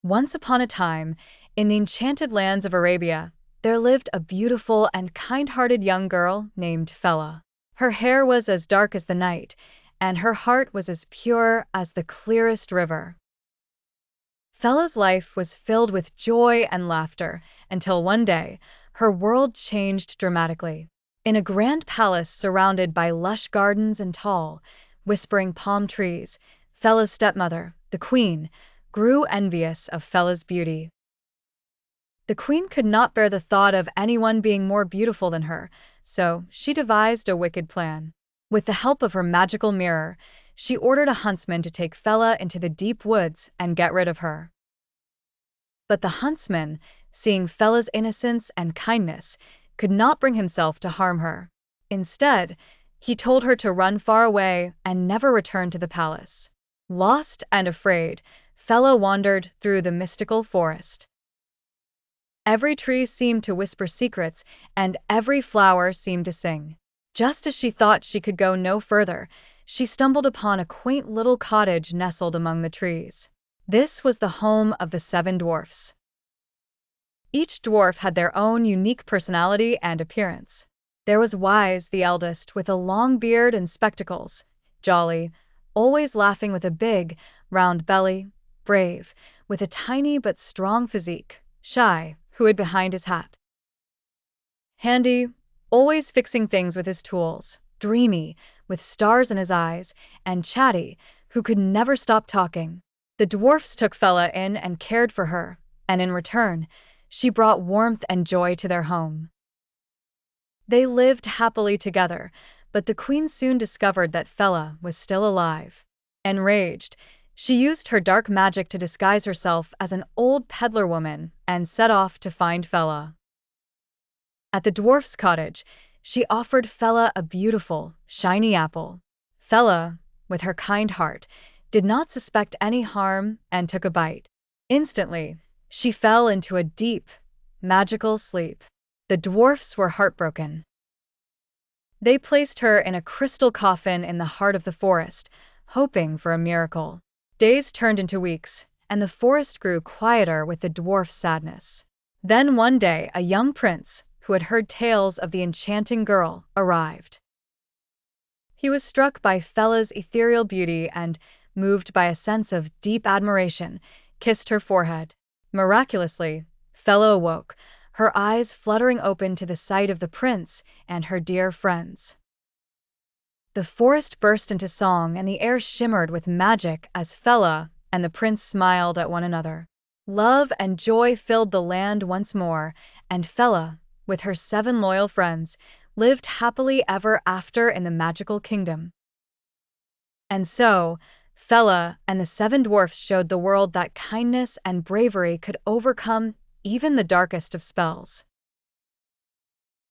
Once upon a time, in the enchanted lands of Arabia, there lived a beautiful and kind-hearted young girl named Fela. Her hair was as dark as the night, and her heart was as pure as the clearest river. Fela's life was filled with joy and laughter until one day, her world changed dramatically. In a grand palace surrounded by lush gardens and tall, whispering palm trees, Fela's stepmother, the queen, grew envious of Fela's beauty. The queen could not bear the thought of anyone being more beautiful than her, so she devised a wicked plan. With the help of her magical mirror, she ordered a huntsman to take Fela into the deep woods and get rid of her. But the huntsman, seeing Fela's innocence and kindness, could not bring himself to harm her. Instead, he told her to run far away and never return to the palace. Lost and afraid, Fela wandered through the mystical forest. Every tree seemed to whisper secrets, and every flower seemed to sing. Just as she thought she could go no further, she stumbled upon a quaint little cottage nestled among the trees. This was the home of the 7 dwarfs. Each dwarf had their own unique personality and appearance. There was Wise, the eldest, with a long beard and spectacles; Jolly, always laughing with a big, round belly; Brave, with a tiny but strong physique; Shy, who hid behind his hat; Handy, always fixing things with his tools; Dreamy, with stars in his eyes; and Chatty, who could never stop talking. The dwarfs took Fela in and cared for her, and in return, she brought warmth and joy to their home. They lived happily together, but the queen soon discovered that Fela was still alive. Enraged, she used her dark magic to disguise herself as an old peddler woman and set off to find Fela. At the dwarf's cottage, she offered Fela a beautiful, shiny apple. Fela, with her kind heart, did not suspect any harm and took a bite. Instantly, she fell into a deep, magical sleep. The dwarfs were heartbroken. They placed her in a crystal coffin in the heart of the forest, hoping for a miracle. Days turned into weeks, and the forest grew quieter with the dwarf's sadness. Then one day, a young prince, who had heard tales of the enchanting girl, arrived. He was struck by Fela's ethereal beauty and, moved by a sense of deep admiration, kissed her forehead. Miraculously, Fela awoke, her eyes fluttering open to the sight of the prince and her dear friends. The forest burst into song and the air shimmered with magic as Fela and the prince smiled at one another. Love and joy filled the land once more, and Fela, with her 7 loyal friends, lived happily ever after in the magical kingdom. And so, Fela and the 7 dwarfs showed the world that kindness and bravery could overcome even the darkest of spells.